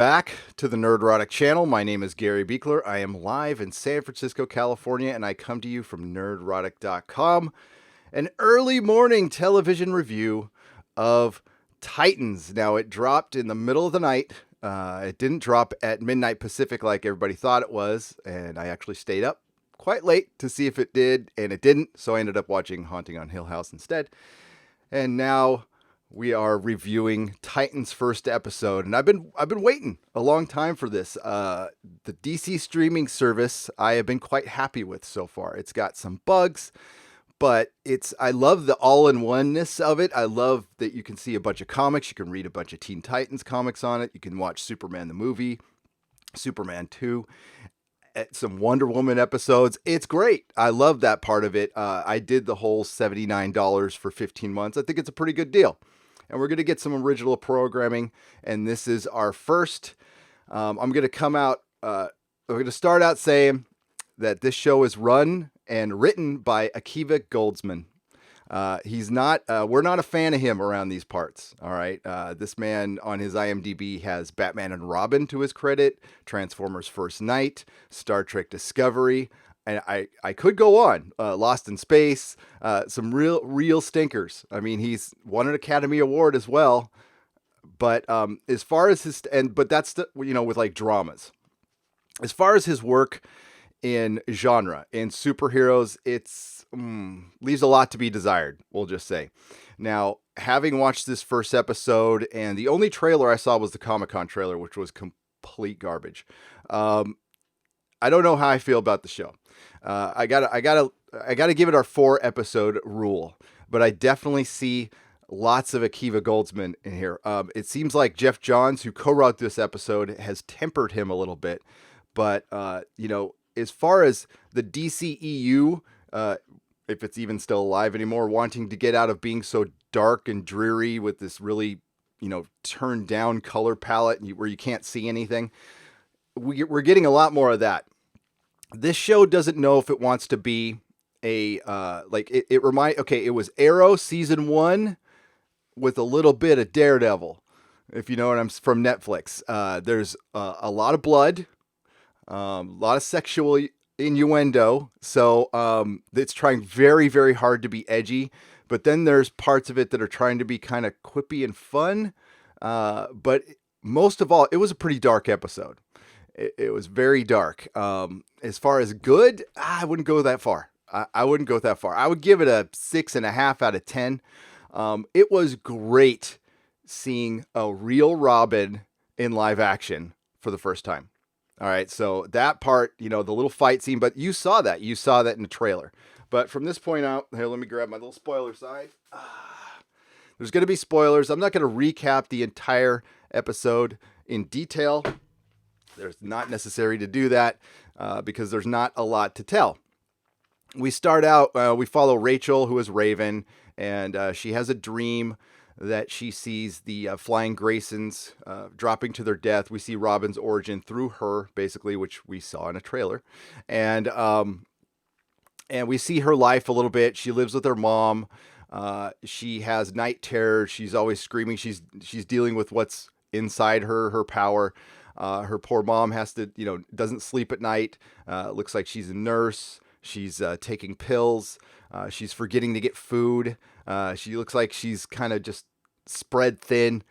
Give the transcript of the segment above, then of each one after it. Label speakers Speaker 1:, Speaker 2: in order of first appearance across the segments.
Speaker 1: Back to the Nerdrotic channel. My name is Gary Beekler. I am live in San Francisco, California, and I come to you from nerdrotic.com. An early morning television review of Titans. Now, it dropped in the middle of the night. It didn't drop at midnight Pacific like everybody thought it was, and I actually stayed up quite late to see if it did, and it didn't, so I ended up watching Haunting on Hill House instead. And now we are reviewing Titan's first episode, and I've been waiting a long time for this. The DC streaming service I have been quite happy with so far. It's got some bugs, but I love the all-in-oneness of it. I love that you can see a bunch of comics. You can read a bunch of Teen Titans comics on it. You can watch Superman the movie, Superman 2, some Wonder Woman episodes. It's great. I love that part of it. I did the whole $79 for 15 months. I think it's a pretty good deal. And we're going to get some original programming. And this is our first. I'm going to come out. I'm going to start out saying that this show is run and written by Akiva Goldsman. He's not. We're not a fan of him around these parts. All right. This man on his IMDb has Batman and Robin to his credit, Transformers First Night, Star Trek Discovery. And I could go on. Lost in Space, some real stinkers. I mean, he's won an Academy Award as well. But as far as but that's with like dramas. As far as his work in genre, in superheroes, it's leaves a lot to be desired, we'll just say. Now, having watched this first episode, and the only trailer I saw was the Comic-Con trailer, which was complete garbage. I don't know how I feel about the show. I gotta give it our 4-episode rule, but I definitely see lots of Akiva Goldsman in here. It seems like Jeff Johns, who co-wrote this episode, has tempered him a little bit. But as far as the DCEU, if it's even still alive anymore, wanting to get out of being so dark and dreary with this really, turned down color palette where you can't see anything, we're getting a lot more of that. This show doesn't know if it wants to be it was Arrow season 1 with a little bit of Daredevil, if you know what I'm from Netflix. There's a lot of blood, a lot of sexual innuendo. So it's trying very, very hard to be edgy, but then there's parts of it that are trying to be kind of quippy and fun. But most of all, it was a pretty dark episode. It was very dark. As far as good, I wouldn't go that far. I wouldn't go that far. I would give it a 6.5 out of 10. It was great seeing a real Robin in live action for the first time. All right, so that part, the little fight scene, but you saw that. You saw that in the trailer. But from this point out, here, let me grab my little spoiler side. There's going to be spoilers. I'm not going to recap the entire episode in detail. There's not necessary to do that because there's not a lot to tell. We start out, we follow Rachel, who is Raven, and she has a dream that she sees the flying Graysons dropping to their death. We see Robin's origin through her, basically, which we saw in a trailer. And we see her life a little bit. She lives with her mom. She has night terrors. She's always screaming. She's dealing with what's inside her power. Her poor mom has to, doesn't sleep at night. Looks like she's a nurse. She's taking pills. She's forgetting to get food. She looks like she's kind of just spread thin.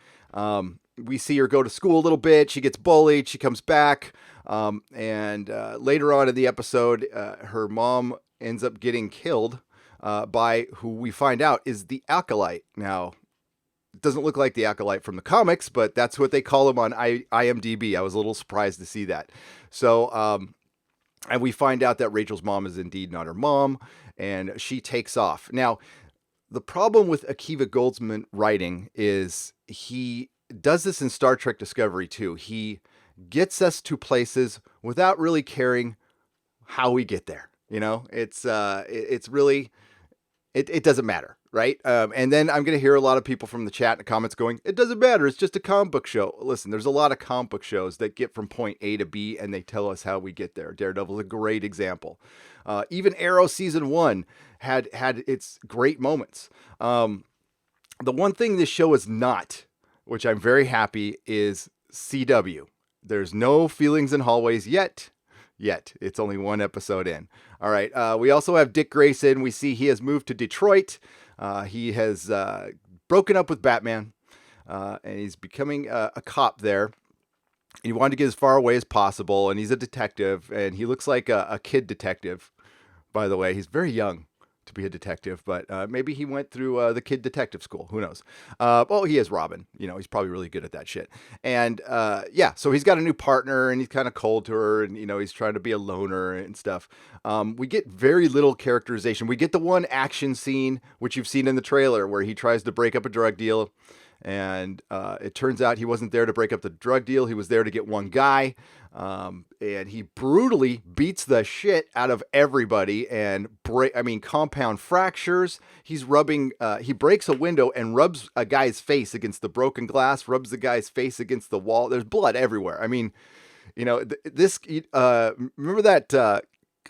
Speaker 1: We see her go to school a little bit. She gets bullied. She comes back. And later on in the episode, her mom ends up getting killed by who we find out is the Acolyte. Now, it doesn't look like the Acolyte from the comics, but that's what they call him on IMDb. I was a little surprised to see that. So, and we find out that Rachel's mom is indeed not her mom, and she takes off. Now, the problem with Akiva Goldsman writing is he does this in Star Trek Discovery too. He gets us to places without really caring how we get there. It's really, it doesn't matter. Right. And then I'm going to hear a lot of people from the chat and the comments going, it doesn't matter. It's just a comic book show. Listen, there's a lot of comic book shows that get from point A to B and they tell us how we get there. Daredevil is a great example. Even Arrow season 1 had its great moments. The one thing this show is not, which I'm very happy, is CW. There's no feelings in hallways yet. It's only one episode in. All right. We also have Dick Grayson. We see he has moved to Detroit. He has broken up with Batman, and he's becoming a cop there. He wanted to get as far away as possible, and he's a detective, and he looks like a kid detective, by the way. He's very young to be a detective, but maybe he went through the kid detective school. Who knows? Well, he is Robin. He's probably really good at that shit. And so he's got a new partner, and he's kind of cold to her, and he's trying to be a loner and stuff. We get very little characterization. We get the one action scene, which you've seen in the trailer, where he tries to break up a drug deal. And it turns out he wasn't there to break up the drug deal. He was there to get one guy. And he brutally beats the shit out of everybody and compound fractures. He's rubbing, he breaks a window and rubs a guy's face against the broken glass, rubs the guy's face against the wall. There's blood everywhere. I mean, remember that,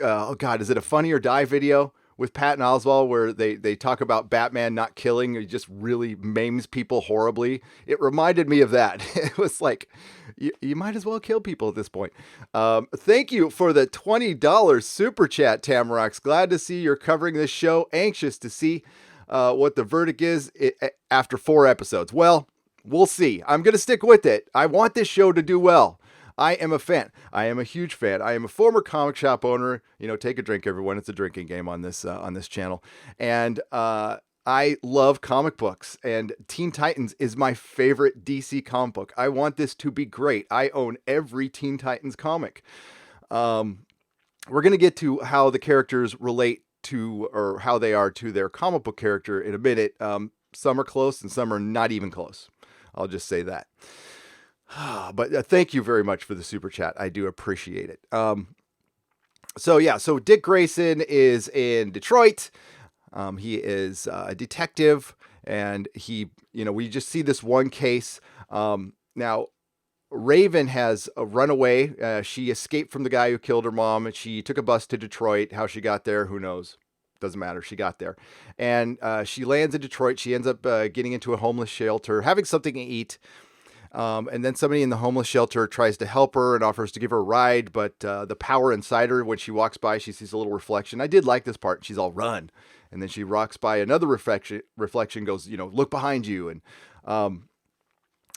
Speaker 1: oh God, is it a Funny or Die video with Patton Oswalt where they talk about Batman not killing? He just really maims people horribly. It reminded me of that. It was like, you might as well kill people at this point. Thank you for the $20 super chat, Tamarox. Glad to see you're covering this show. Anxious to see what the verdict is after 4 episodes. Well, we'll see. I'm going to stick with it. I want this show to do well. I am a fan. I am a huge fan. I am a former comic shop owner. Take a drink, everyone. It's a drinking game on this channel. And I love comic books. And Teen Titans is my favorite DC comic book. I want this to be great. I own every Teen Titans comic. We're going to get to how the characters relate to, or how they are to their comic book character in a minute. Some are close and some are not even close. I'll just say that. But thank you very much for the super chat. I do appreciate it. So Dick Grayson is in Detroit. He is a detective, and we just see this one case. Now, Raven has run away. She escaped from the guy who killed her mom, and she took a bus to Detroit. How she got there, who knows? Doesn't matter. She got there. And she lands in Detroit. She ends up getting into a homeless shelter, having something to eat. And then somebody in the homeless shelter tries to help her and offers to give her a ride, but the power inside her, when she walks by, she sees a little reflection. I did like this part. She's all, run. And then she rocks by another reflection goes, look behind you. And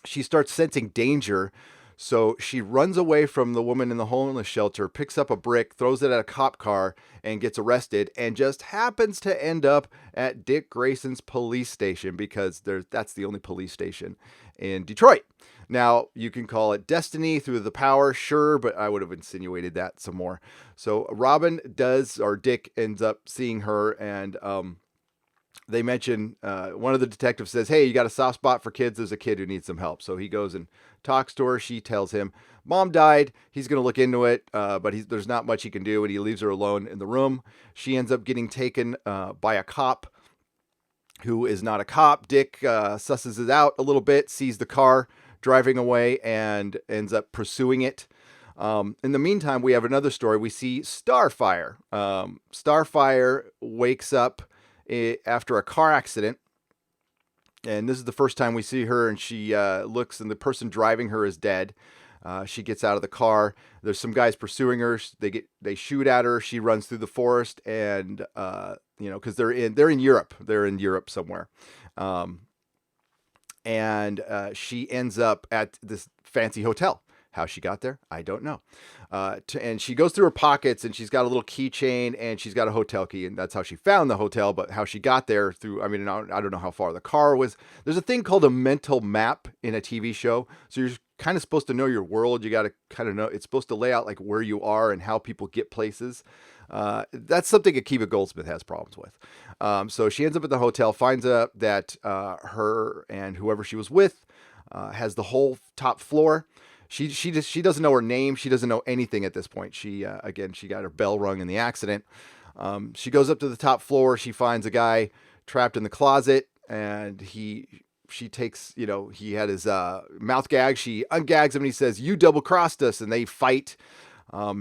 Speaker 1: she starts sensing danger. So she runs away from the woman in the homeless shelter, picks up a brick, throws it at a cop car, and gets arrested, and just happens to end up at Dick Grayson's police station, because that's the only police station in Detroit. Now, you can call it destiny through the power, sure, but I would have insinuated that some more. So Dick ends up seeing her, and they mention, one of the detectives says, hey, you got a soft spot for kids? There's a kid who needs some help. So he goes and talks to her. She tells him, Mom died. He's going to look into it, but there's not much he can do, and he leaves her alone in the room. She ends up getting taken by a cop who is not a cop. Dick susses it out a little bit, sees the car driving away, and ends up pursuing it. In the meantime, we have another story. We see Starfire. Starfire wakes up after a car accident, and this is the first time we see her, and she looks, and the person driving her is dead. She gets out of the car. There's some guys pursuing her. They shoot at her. She runs through the forest, and because they're in Europe. They're in Europe somewhere. And she ends up at this fancy hotel. How she got there, I don't know. And she goes through her pockets, and she's got a little keychain, and she's got a hotel key, and that's how she found the hotel. But how she got there I don't know how far the car was. There's a thing called a mental map in a TV show. So you're kind of supposed to know your world. You got to kind of know, it's supposed to lay out like where you are and how people get places. That's something Akiva Goldsman has problems with. So she ends up at the hotel, finds out that her and whoever she was with has the whole top floor. She doesn't know her name. She doesn't know anything at this point. She got her bell rung in the accident. She goes up to the top floor. She finds a guy trapped in the closet, and she takes, he had his mouth gag. She ungags him, and he says, "You double-crossed us," and they fight.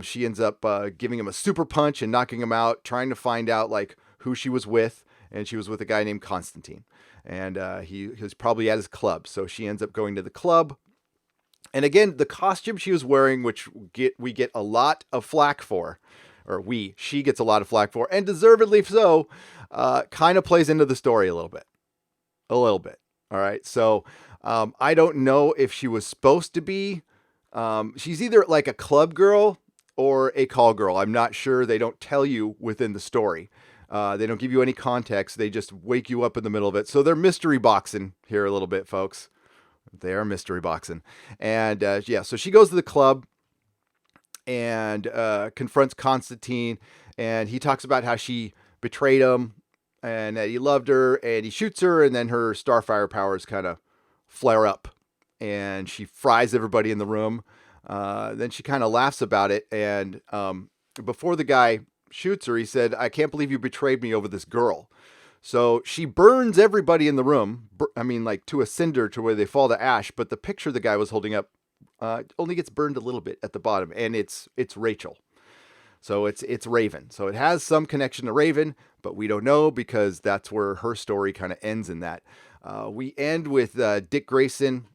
Speaker 1: She ends up giving him a super punch and knocking him out, trying to find out like who she was with, and she was with a guy named Constantine, and he was probably at his club. So she ends up going to the club. And again, the costume she was wearing, which we get a lot of flack for, or she gets a lot of flack for, and deservedly so, kind of plays into the story a little bit. A little bit. All right. So I don't know if she was supposed to be. She's either like a club girl or a call girl. I'm not sure. They don't tell you within the story. They don't give you any context. They just wake you up in the middle of it. So they're mystery boxing here a little bit, folks. They are mystery boxing. And yeah, so she goes to the club and confronts Constantine. And he talks about how she betrayed him and that he loved her, and he shoots her, and then her Starfire powers kind of flare up, and she fries everybody in the room. Then she kind of laughs about it, and before the guy shoots her, he said, "I can't believe you betrayed me over this girl." So she burns everybody in the room. I mean, like to a cinder to where they fall to ash. But the picture the guy was holding up only gets burned a little bit at the bottom, and it's Rachel. So it's Raven. So it has some connection to Raven, but we don't know because that's where her story kind of ends in that. We end with Dick Grayson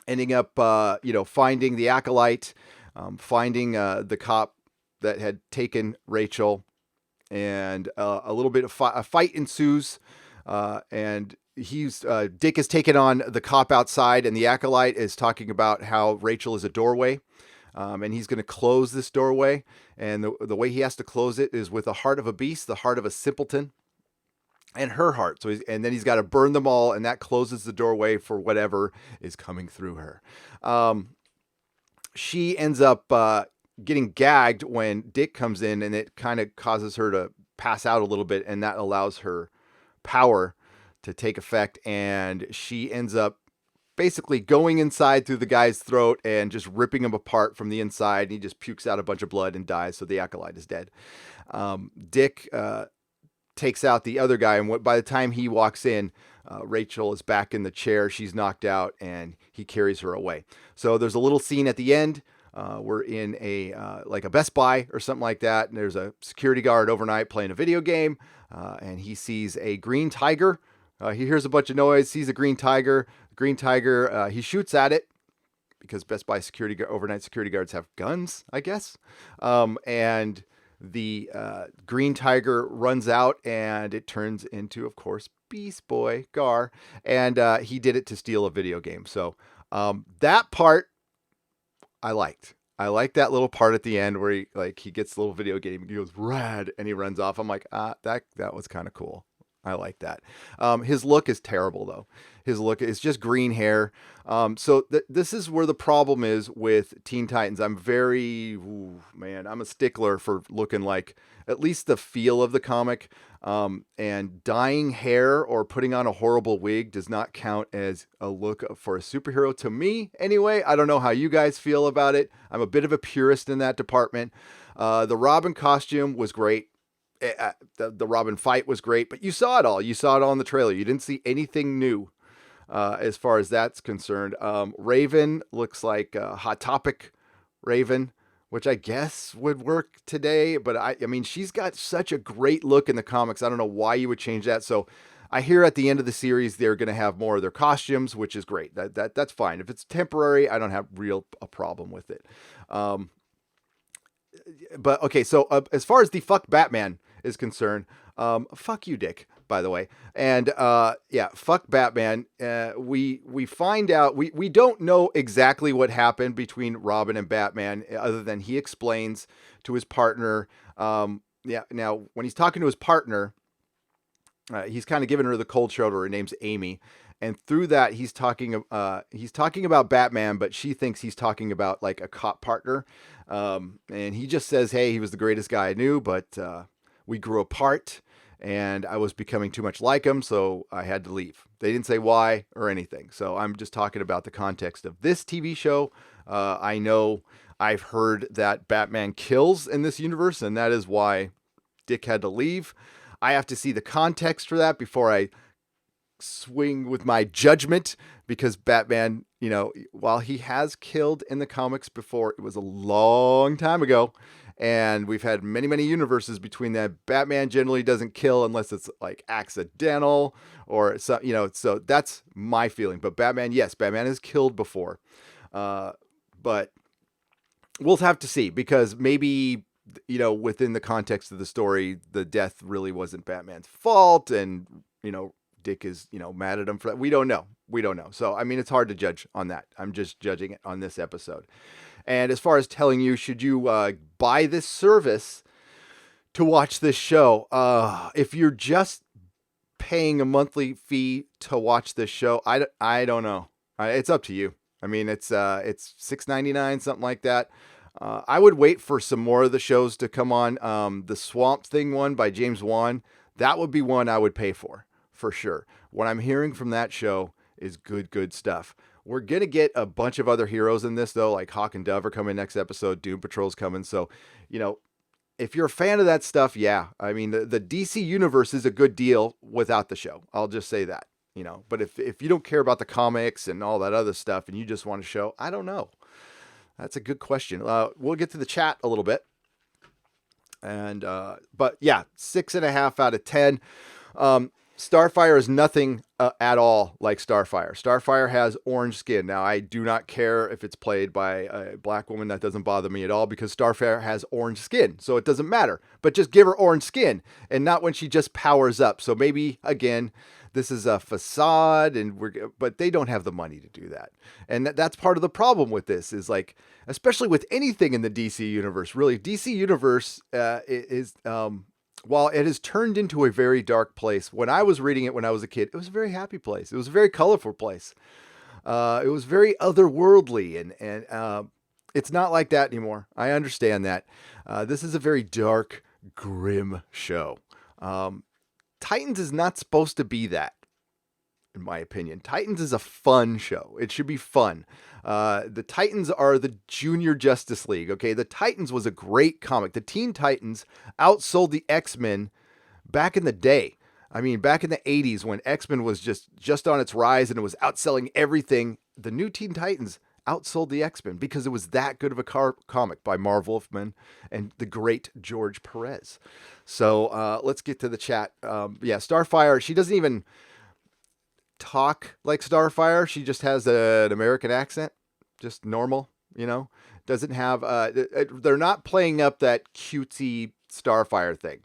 Speaker 1: ending up, finding the acolyte, finding the cop that had taken Rachel, and a little bit of a fight ensues, and Dick is taking on the cop outside, and the acolyte is talking about how Rachel is a doorway. And he's going to close this doorway. And the way he has to close it is with the heart of a beast, the heart of a simpleton, and her heart. And then he's got to burn them all, and that closes the doorway for whatever is coming through her. She ends up getting gagged when Dick comes in, and it kind of causes her to pass out a little bit, and that allows her power to take effect, and she ends up basically going inside through the guy's throat and just ripping him apart from the inside. And he just pukes out a bunch of blood and dies. So the acolyte is dead. Dick takes out the other guy. And by the time he walks in, Rachel is back in the chair. She's knocked out and he carries her away. So there's a little scene at the end. We're in like a Best Buy or something like that. And there's a security guard overnight playing a video game. And he sees a green tiger. He hears a bunch of noise, sees a green tiger. Green tiger, he shoots at it because Best Buy overnight security guards have guns, I guess. And the green tiger runs out, and it turns into, of course, Beast Boy Gar. And he did it to steal a video game. So that part I liked. I like that little part at the end where he gets the little video game and he goes rad and he runs off. I'm like, that was kind of cool. I like that. His look is terrible, though. His look is just green hair. So this is where the problem is with Teen Titans. I'm I'm a stickler for looking like at least the feel of the comic. And dyeing hair or putting on a horrible wig does not count as a look for a superhero to me. Anyway, I don't know how you guys feel about it. I'm a bit of a purist in that department. The Robin costume was great. The Robin fight was great, but you saw it all. You saw it all in the trailer. You didn't see anything new as far as that's concerned. Raven looks like a Hot Topic Raven, which I guess would work today. But I mean, she's got such a great look in the comics. I don't know why you would change that. So I hear at the end of the series they're going to have more of their costumes, which is great. That's fine. If it's temporary, I don't have a problem with it. But okay, so as far as the fuck Batman is concerned, fuck you, Dick, by the way. And fuck Batman. We find out, we don't know exactly what happened between Robin and Batman, other than he explains to his partner. Now when he's talking to his partner, he's kind of giving her the cold shoulder. Her name's Amy. And through that, he's talking about Batman, but she thinks he's talking about like a cop partner. And he just says, hey, he was the greatest guy I knew, but we grew apart and I was becoming too much like him, so I had to leave. They didn't say why or anything. So I'm just talking about the context of this TV show. I know I've heard that Batman kills in this universe, and that is why Dick had to leave. I have to see the context for that before I swing with my judgment, because Batman, while he has killed in the comics before, it was a long time ago, and we've had many, many universes between that. Batman generally doesn't kill unless it's like accidental or so, so that's my feeling. But Batman, yes, Batman has killed before. But we'll have to see, because maybe, within the context of the story, the death really wasn't Batman's fault, and Dick is mad at him for that. We don't know. So I mean, it's hard to judge on that. I'm just judging it on this episode. And as far as telling you, should you buy this service to watch this show? If you're just paying a monthly fee to watch this show, I don't know. It's up to you. I mean, it's $6.99, something like that. I would wait for some more of the shows to come on. The Swamp Thing one by James Wan, that would be one I would pay for sure. What I'm hearing from that show is good stuff. We're going to get a bunch of other heroes in this, though, like Hawk and Dove are coming next episode. Doom Patrol's coming. So, if you're a fan of that stuff, yeah. I mean, the DC universe is a good deal without the show. I'll just say that, But if you don't care about the comics and all that other stuff and you just want a show, I don't know. That's a good question. We'll get to the chat a little bit. And, but yeah, 6.5 out of 10. Starfire is nothing at all like Starfire. Starfire has orange skin. Now, I do not care if it's played by a black woman. That doesn't bother me at all, because Starfire has orange skin, so it doesn't matter. But just give her orange skin, and not when she just powers up. So maybe, again, this is a facade, but they don't have the money to do that. And that's part of the problem with this, is like, especially with anything in the DC universe, really. DC universe is... while it has turned into a very dark place, when I was reading it when I was a kid, it was a very happy place. It was a very colorful place. It was very otherworldly, and it's not like that anymore. I understand that. This is a very dark, grim show. Titans is not supposed to be that, in my opinion. Titans is a fun show. It should be fun. The Titans are the Junior Justice League, okay? The Titans was a great comic. The Teen Titans outsold the X-Men back in the day. I mean, back in the 80s, when X-Men was just on its rise and it was outselling everything, the new Teen Titans outsold the X-Men because it was that good of a comic by Marv Wolfman and the great George Perez. So let's get to the chat. Yeah, Starfire, she doesn't even talk like Starfire. She just has an American accent, just normal, doesn't have they're not playing up that cutesy Starfire thing,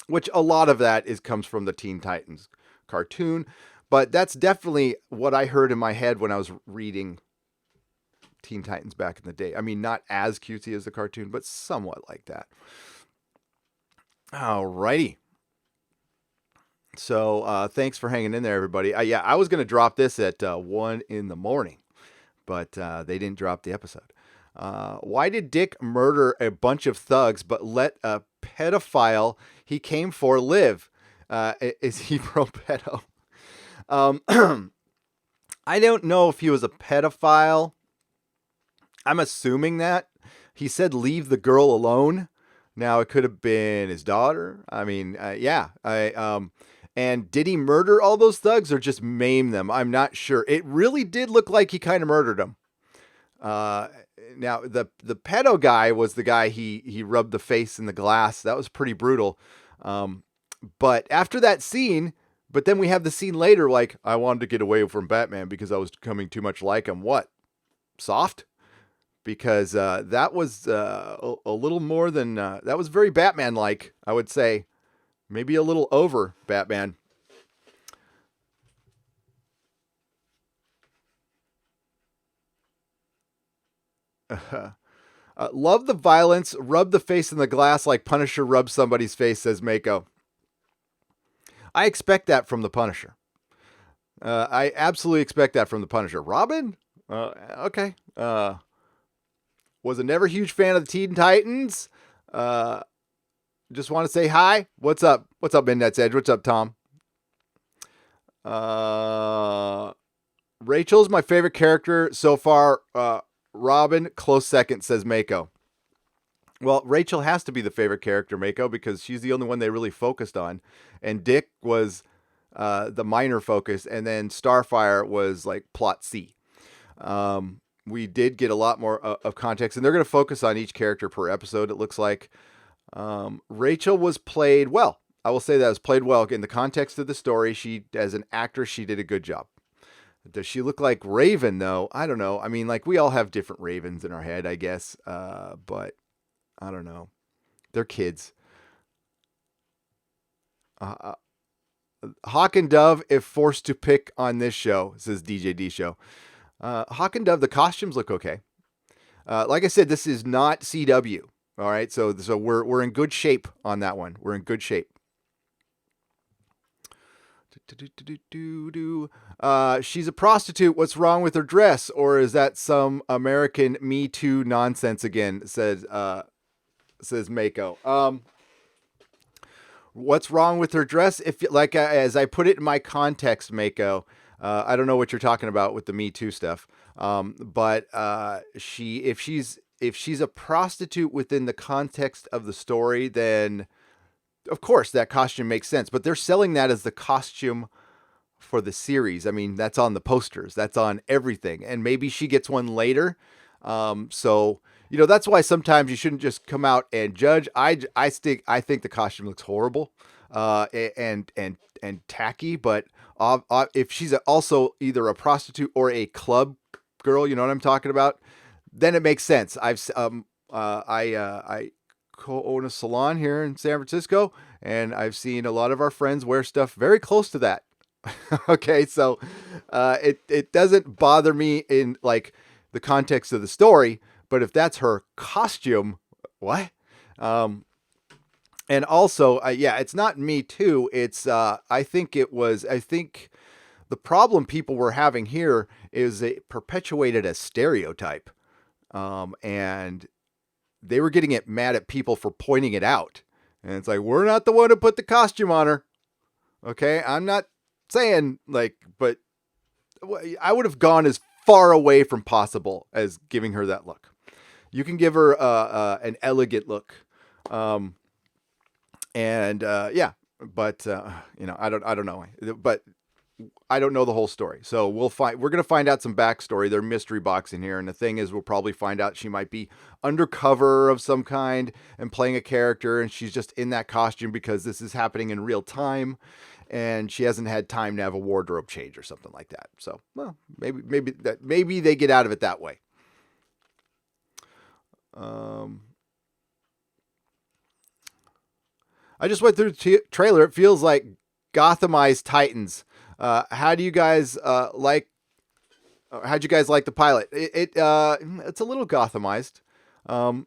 Speaker 1: which a lot of that comes from the Teen Titans cartoon, but that's definitely what I heard in my head when I was reading Teen Titans back in the day. I mean, not as cutesy as the cartoon, but somewhat like that. Alrighty. So thanks for hanging in there, everybody. Yeah, I was going to drop this at 1 a.m, but they didn't drop the episode. Why did Dick murder a bunch of thugs but let a pedophile he came for live? Is he pro-pedo? I don't know if he was a pedophile. I'm assuming that. He said leave the girl alone. Now, it could have been his daughter. I mean, yeah. And did he murder all those thugs or just maim them? I'm not sure. It really did look like he kind of murdered them. Now, the pedo guy was the guy he rubbed the face in the glass. That was pretty brutal. But after that scene, but then we have the scene later, like, I wanted to get away from Batman because I was becoming too much like him. What? Soft? Because that was a little more than... that was very Batman-like, I would say. Maybe a little over Batman. Love the violence. Rub the face in the glass like Punisher rubs somebody's face, says Mako. I expect that from the Punisher. I absolutely expect that from the Punisher. Robin? Okay. Was a never huge fan of the Teen Titans. Just want to say hi. What's up? What's up, Midnight's Edge? What's up, Tom? Rachel's my favorite character so far. Robin, close second, says Mako. Well, Rachel has to be the favorite character, Mako, because she's the only one they really focused on. And Dick was the minor focus, and then Starfire was like plot C. We did get a lot more of context, and they're going to focus on each character per episode, it looks like. Rachel was played well. I will say that was played well. In the context of the story, she, as an actress, she did a good job. Does she look like Raven though? I don't know. I mean, like we all have different Ravens in our head, I guess. But I don't know. They're kids. Uh, Hawk and Dove, if forced to pick on this show, says DJD Show. Hawk and Dove, the costumes look okay. Like I said, this is not CW. All right, so we're in good shape on that one. We're in good shape. She's a prostitute. What's wrong with her dress? Or is that some American Me Too nonsense again? Says Mako. What's wrong with her dress? If like as I put it in my context, Mako. I don't know what you're talking about with the Me Too stuff. But if she's a prostitute within the context of the story, then of course that costume makes sense. But they're selling that as the costume for the series. I mean, that's on the posters, that's on everything, and maybe she gets one later. So that's why sometimes you shouldn't just come out and judge. I think the costume looks horrible, and tacky. But if she's also either a prostitute or a club girl, you know what I'm talking about, then it makes sense. I co-own a salon here in San Francisco, and I've seen a lot of our friends wear stuff very close to that. Okay, so it doesn't bother me in like the context of the story, but if that's her costume, what? And also, it's not Me Too. It's I think the problem people were having here is it perpetuated a stereotype, and they were getting mad at people for pointing it out. And it's like, we're not the one who put the costume on her. Okay, I'm not saying but I would have gone as far away from possible as giving her that look. You can give her an elegant look, but I don't know, but I don't know the whole story. So we're going to find out some backstory. They're mystery boxing here. And the thing is, we'll probably find out she might be undercover of some kind and playing a character. And she's just in that costume because this is happening in real time. And she hasn't had time to have a wardrobe change or something like that. So, well, maybe they get out of it that way. I just went through the trailer. It feels like Gothamized Titans. How do you guys like? How'd you guys like the pilot? It's a little Gothamized.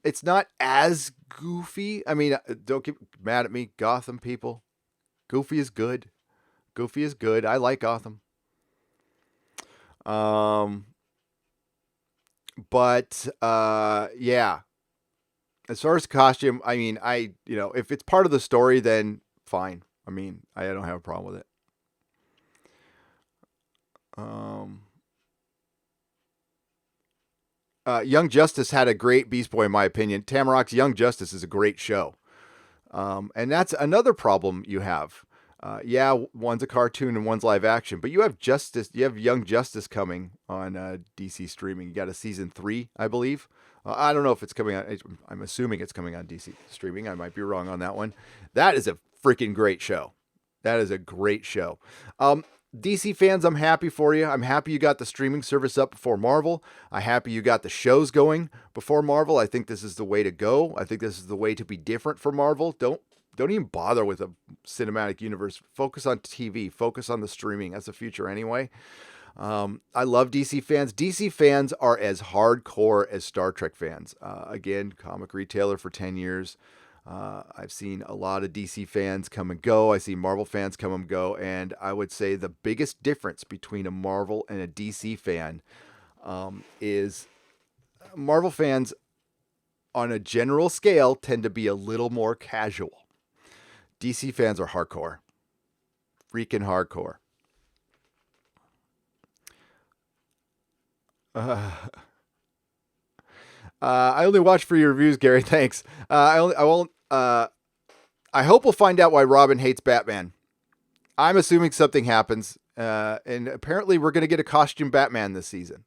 Speaker 1: It's not as goofy. I mean, don't get mad at me, Gotham people. Goofy is good. Goofy is good. I like Gotham. But yeah. As far as costume, I mean, if it's part of the story, then fine. I mean, I don't have a problem with it. Young Justice had a great Beast Boy, in my opinion. Tamrock's Young Justice is a great show. And that's another problem you have. One's a cartoon and one's live action, but you have Young Justice coming on DC streaming. You got a season 3, I believe. I don't know if it's coming on. I'm assuming it's coming on DC streaming. I might be wrong on that one. That is a freaking great show. That is a great show. DC fans, I'm happy for you. I'm happy you got the streaming service up before Marvel. I'm happy you got the shows going before Marvel. I think this is the way to go. I think this is the way to be different for Marvel. Don't even bother with a cinematic universe. Focus on TV. Focus on the streaming. That's the future anyway. I love DC fans. DC fans are as hardcore as Star Trek fans. Again, comic retailer for 10 years. I've seen a lot of DC fans come and go. I see Marvel fans come and go. And I would say the biggest difference between a Marvel and a DC fan is Marvel fans on a general scale tend to be a little more casual. DC fans are hardcore. Freaking hardcore. I only watch for your reviews, Gary. Thanks. I hope we'll find out why Robin hates Batman. I'm assuming something happens, and apparently we're going to get a costume Batman this season.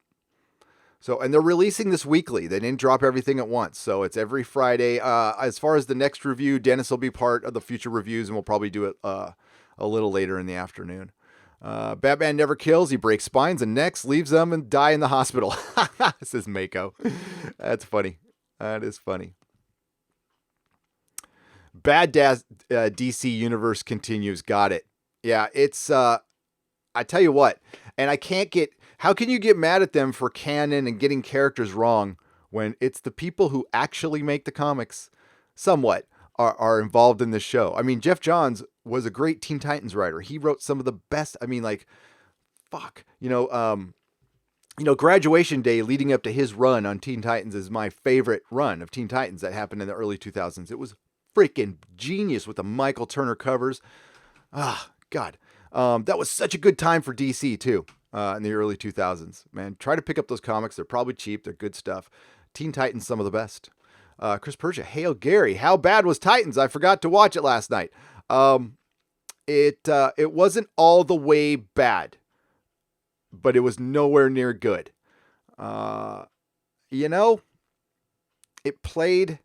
Speaker 1: So, and they're releasing this weekly. They didn't drop everything at once, so it's every Friday. As far as the next review, Dennis will be part of the future reviews, and we'll probably do it a little later in the afternoon. Batman never kills. He breaks spines and necks, leaves them, and die in the hospital. Says Mako. That's funny. That is funny. DC universe continues. Got it. Yeah, it's, I tell you what, and I can't get, how can you get mad at them for canon and getting characters wrong when it's the people who actually make the comics somewhat are involved in this show? I mean, Jeff Johns was a great Teen Titans writer. He wrote some of the best, I mean, like, Graduation Day leading up to his run on Teen Titans is my favorite run of Teen Titans that happened in the early 2000s. It was freaking genius with the Michael Turner covers. Ah, God. That was such a good time for DC too, in the early 2000s. Man, try to pick up those comics. They're probably cheap. They're good stuff. Teen Titans, some of the best. Chris Persia, hail Gary. How bad was Titans? I forgot to watch it last night. It wasn't all the way bad, but it was nowhere near good. It played.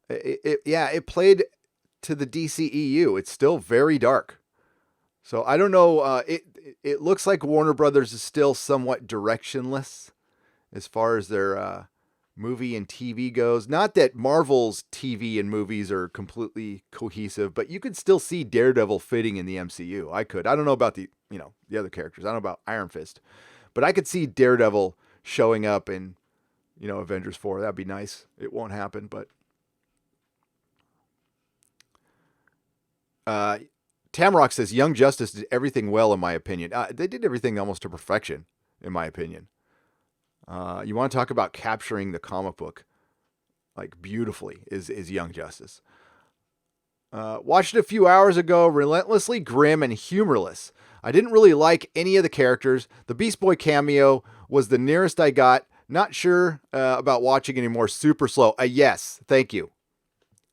Speaker 1: It played to the DCEU. It's still very dark. So I don't know. It looks like Warner Brothers is still somewhat directionless as far as their movie and TV goes. Not that Marvel's TV and movies are completely cohesive, but you could still see Daredevil fitting in the MCU. I don't know about the other characters. I don't know about Iron Fist, but I could see Daredevil showing up in, Avengers 4. That'd be nice. It won't happen, but Tamrock says Young Justice did everything well, in my opinion. They did everything almost to perfection, in my opinion. You want to talk about capturing the comic book like beautifully is Young Justice. Watched it a few hours ago. Relentlessly grim and humorless. I didn't really like any of the characters. The Beast Boy cameo was the nearest I got. Not sure about watching anymore. Super slow. Yes, thank you.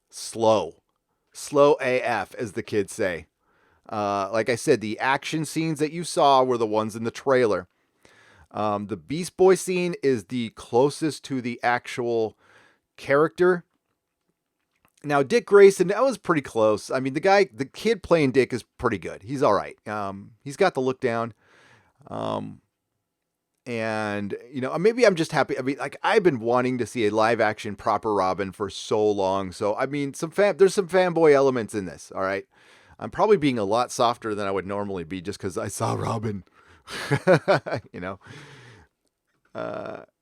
Speaker 1: Slow AF, as the kids say. Like I said, the action scenes that you saw were the ones in the trailer. The Beast Boy scene is the closest to the actual character. Now, Dick Grayson, that was pretty close. I mean, the kid playing Dick is pretty good. He's all right. He's got the look down. And, maybe I'm just happy. I mean, like, I've been wanting to see a live action proper Robin for so long. So, I mean, there's some fanboy elements in this. All right. I'm probably being a lot softer than I would normally be just because I saw Robin.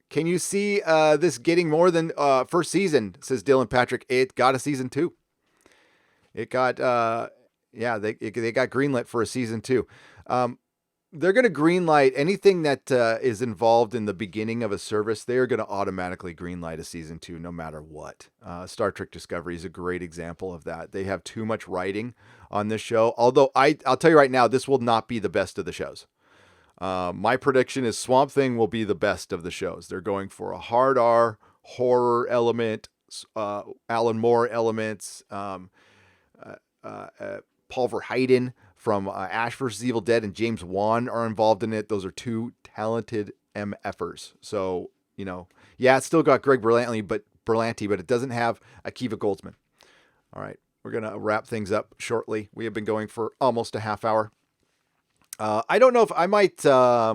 Speaker 1: Can you see this getting more than first season, says Dylan Patrick. It got a season 2. It got they got greenlit for a season 2. They're going to greenlight anything that is involved in the beginning of a service. They are going to automatically greenlight a season 2 no matter what. Star Trek Discovery is a great example of that. They have too much writing on this show. Although I'll tell you right now, this will not be the best of the shows. My prediction is Swamp Thing will be the best of the shows. They're going for a hard R horror element, Alan Moore elements, Paul Verheiden from Ash vs. Evil Dead and James Wan are involved in it. Those are two talented MFers. So, it's still got Greg Berlanti, but it doesn't have Akiva Goldsman. All right, we're going to wrap things up shortly. We have been going for almost a half hour. I don't know if I might, I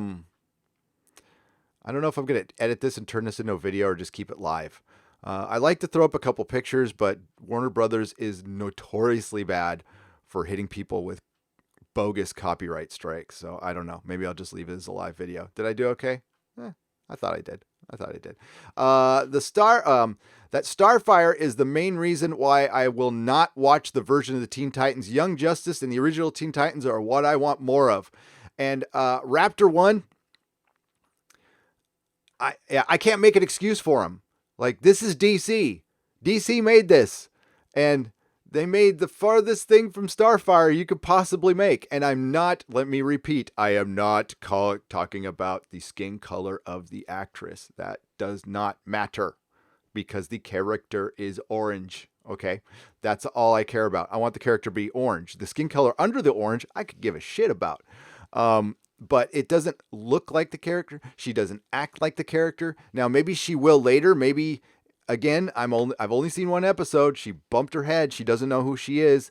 Speaker 1: don't know if I'm going to edit this and turn this into a video or just keep it live. I like to throw up a couple pictures, but Warner Brothers is notoriously bad for hitting people with bogus copyright strikes. So I don't know. Maybe I'll just leave it as a live video. Did I do okay? I thought I did. That Starfire is the main reason why I will not watch the version of the Teen Titans. Young Justice and the original Teen Titans are what I want more of. And Raptor 1, I can't make an excuse for him. Like, this is DC. DC made this. And they made the farthest thing from Starfire you could possibly make. And I'm not, let me repeat, I am not talking about the skin color of the actress. That does not matter because the character is orange. Okay. That's all I care about. I want the character to be orange. The skin color under the orange, I could give a shit about. But it doesn't look like the character. She doesn't act like the character. Now, maybe she will later. Maybe, again, I've only seen one episode. She bumped her head. She doesn't know who she is.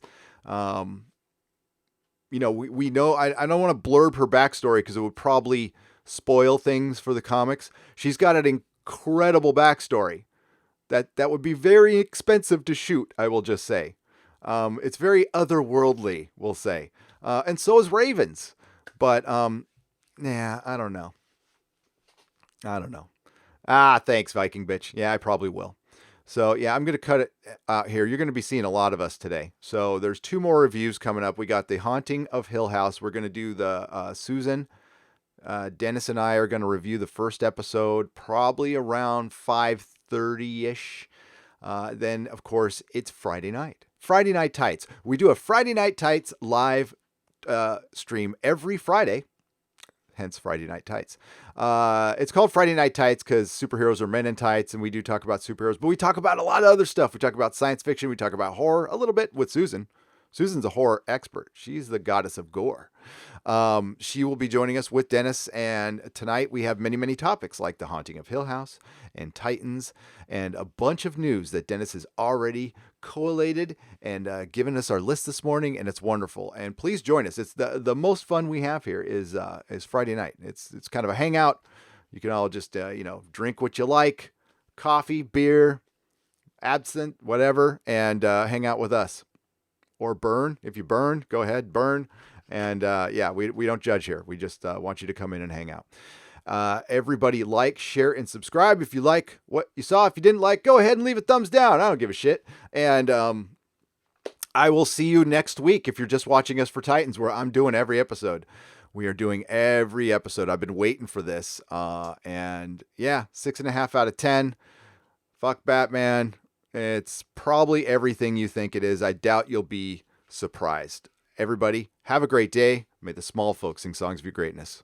Speaker 1: we know, I don't want to blurb her backstory because it would probably spoil things for the comics. She's got an incredible backstory that would be very expensive to shoot, I will just say. It's very otherworldly, we'll say. And so is Raven's. But, I don't know. Thanks, Viking bitch. Yeah, I probably will. So, yeah, I'm going to cut it out here. You're going to be seeing a lot of us today. So, there's 2 more reviews coming up. We got The Haunting of Hill House. We're going to do the Susan. Dennis and I are going to review the first episode probably around 5:30-ish. Then, of course, it's Friday night. Friday Night Tights. We do a Friday Night Tights live stream every Friday. Hence Friday Night Tights. It's called Friday Night Tights because superheroes are men in tights, and we do talk about superheroes, but we talk about a lot of other stuff. We talk about science fiction. We talk about horror a little bit with Susan. Susan's a horror expert. She's the goddess of gore. She will be joining us with Dennis, and tonight we have many, many topics like The Haunting of Hill House and Titans and a bunch of news that Dennis has already collated and given us our list this morning, and it's wonderful. And please join us. It's the most fun we have here is Friday night. It's kind of a hangout. You can all just drink what you like, coffee, beer, absinthe, whatever, and hang out with us. Or burn. If you burn, go ahead, burn. And we don't judge here. We just want you to come in and hang out. Everybody like, share, and subscribe if you like what you saw. If you didn't like, go ahead and leave a thumbs down. I don't give a shit. And I will see you next week if you're just watching us for Titans, where I'm doing every episode. We are doing every episode. I've been waiting for this. 6.5 out of 10. Fuck Batman. It's probably everything you think it is. I doubt you'll be surprised. Everybody, have a great day. May the small folks sing songs of your greatness.